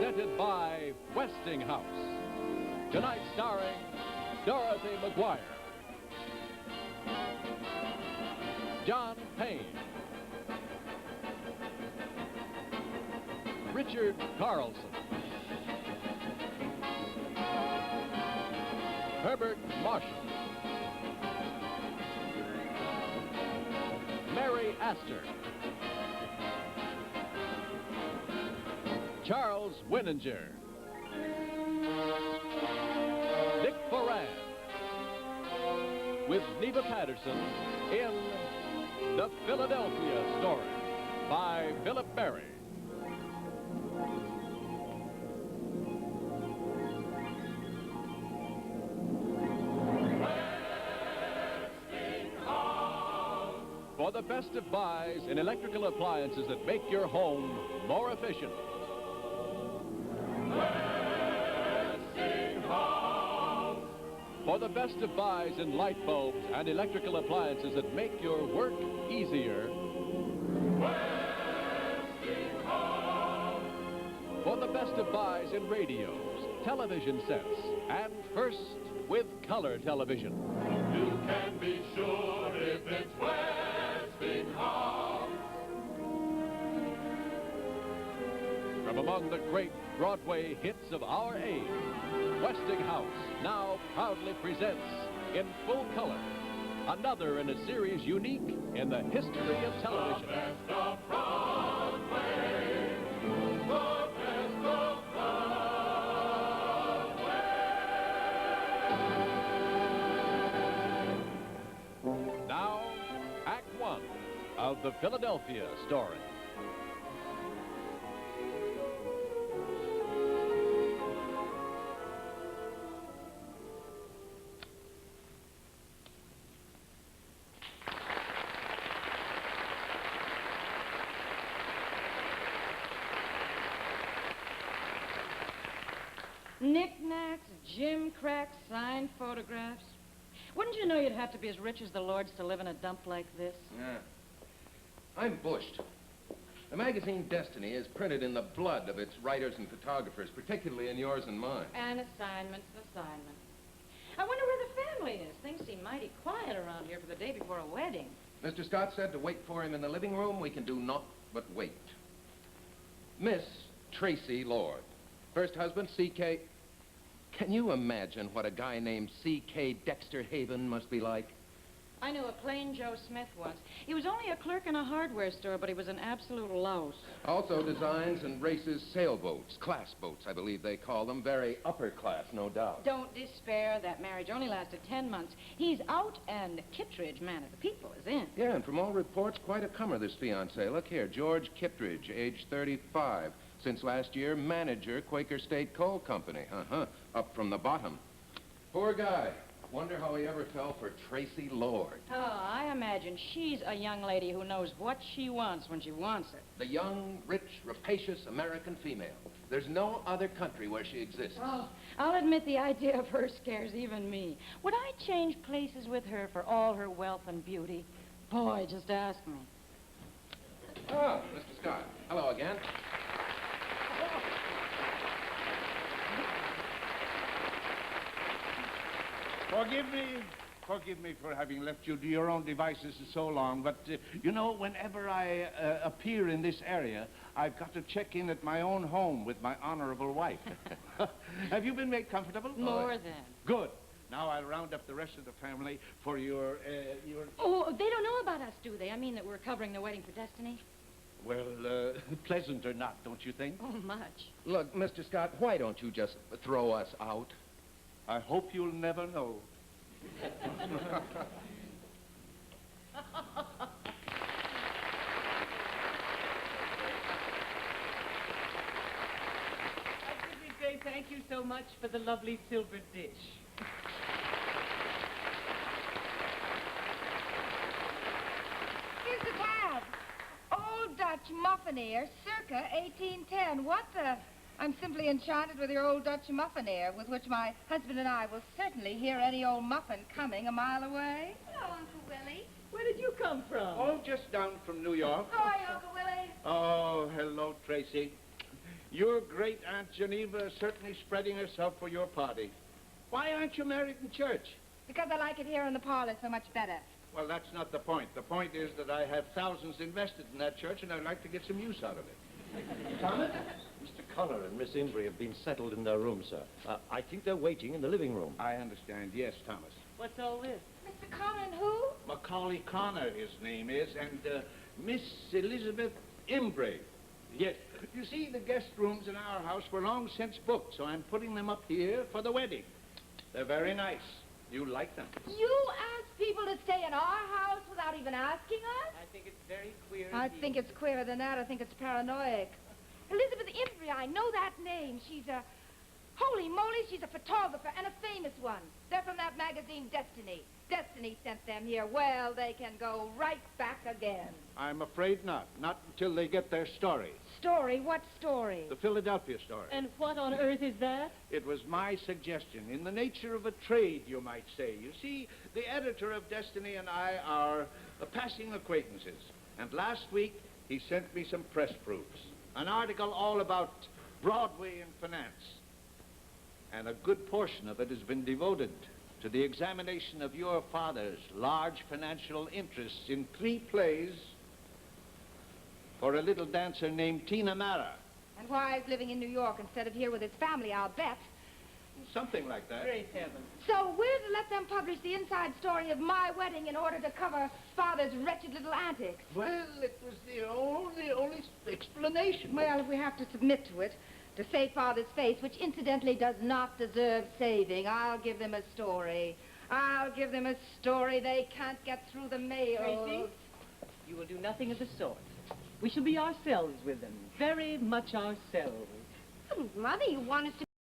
presented by Westinghouse. Tonight starring Dorothy McGuire, John Payne, Richard Carlson, Herbert Marshall, Mary Astor, Charles Winninger, Dick Foran, with Neva Patterson in The Philadelphia Story by Philip Berry. For the best of buys in electrical appliances that make your home more efficient. For the best of buys in light bulbs and electrical appliances that make your work easier. For the best of buys in radios, television sets, and first with color television. You can be sure if it's Westinghouse. From among the great Broadway hits of our age, Westinghouse now proudly presents in full color another in a series unique in the history of television. The best of Broadway. The best of Broadway. Now, Act One of The Philadelphia Story. Knickknacks, gimcracks, signed photographs. Wouldn't you know you'd have to be as rich as the Lords to live in a dump like this? Yeah. I'm bushed. The magazine Destiny is printed in the blood of its writers and photographers, particularly in yours and mine. An assignment's an assignment. I wonder where the family is. Things seem mighty quiet around here for the day before a wedding. Mr. Scott said to wait for him in the living room. We can do naught but wait. Miss Tracy Lord. First husband, C.K. Can you imagine what a guy named C.K. Dexter Haven must be like? I knew a plain Joe Smith once. He was only a clerk in a hardware store, but he was an absolute louse. Also designs and races sailboats, class boats, I believe they call them. Very upper class, no doubt. Don't despair. That marriage only lasted 10 months. He's out, and Kittredge, man of the people, is in. Yeah, and from all reports, quite a comer, this fiancé. Look here, George Kittredge, age 35. Since last year, manager, Quaker State Coal Company. Up from the bottom. Poor guy. Wonder how he ever fell for Tracy Lord. Oh, I imagine she's a young lady who knows what she wants when she wants it. The young, rich, rapacious American female. There's no other country where she exists. Oh, I'll admit the idea of her scares even me. Would I change places with her for all her wealth and beauty? Boy, just ask me. Ah, Mr. Scott. Hello again. Forgive me for having left you to your own devices so long, but, you know, whenever I appear in this area, I've got to check in at my own home with my honorable wife. Have you been made comfortable? More than. Good. Now I'll round up the rest of the family for your... Oh, they don't know about us, do they? I mean that we're covering the wedding for Destiny. Well, pleasant or not, don't you think? Oh, much. Look, Mr. Scott, why don't you just throw us out? I hope you'll never know. I simply say thank you so much for the lovely silver dish. Here's the tab. Old Dutch muffiner, circa 1810. What the... I'm simply enchanted with your old Dutch muffiner, with which my husband and I will certainly hear any old muffin coming a mile away. Hello, Uncle Willie. Where did you come from? Oh, just down from New York. How are you, Uncle Willie? Oh, hello, Tracy. Your great Aunt Geneva is certainly spreading herself for your party. Why aren't you married in church? Because I like it here in the parlor so much better. Well, that's not the point. The point is that I have thousands invested in that church, and I'd like to get some use out of it. Thomas? Mr. Connor and Miss Imbrie have been settled in their room, sir. I think they're waiting in the living room. I understand. Yes, Thomas. What's all this? Mr. Conran, who? Macaulay Connor, his name is, and Miss Elizabeth Imbrie. Yes. You see, the guest rooms in our house were long since booked, so I'm putting them up here for the wedding. They're very nice. You like them? You ask people to stay in our house without even asking us? I think it's very queer. I think it's queerer than that. I think it's paranoid. Elizabeth Imbrie, I know that name. She's a... Holy moly, she's a photographer and a famous one. They're from that magazine, Destiny. Destiny sent them here. Well, they can go right back again. I'm afraid not. Not until they get their story. Story? What story? The Philadelphia story. And what on earth is that? It was my suggestion, in the nature of a trade, you might say. You see, the editor of Destiny and I are passing acquaintances. And last week, he sent me some press proofs. An article all about Broadway and finance. And a good portion of it has been devoted to the examination of your father's large financial interests in 3 plays for a little dancer named Tina Mara. And why he's living in New York instead of here with his family, I'll bet. Something like that. Great heavens. So we're to let them publish the inside story of my wedding in order to cover Father's wretched little antics. Well, it was the only explanation. Well, if we have to submit to it, to save Father's face, which incidentally does not deserve saving, I'll give them a story. I'll give them a story they can't get through the mail. Tracy, you will do nothing of the sort. We shall be ourselves with them. Very much ourselves. Mother, you want us to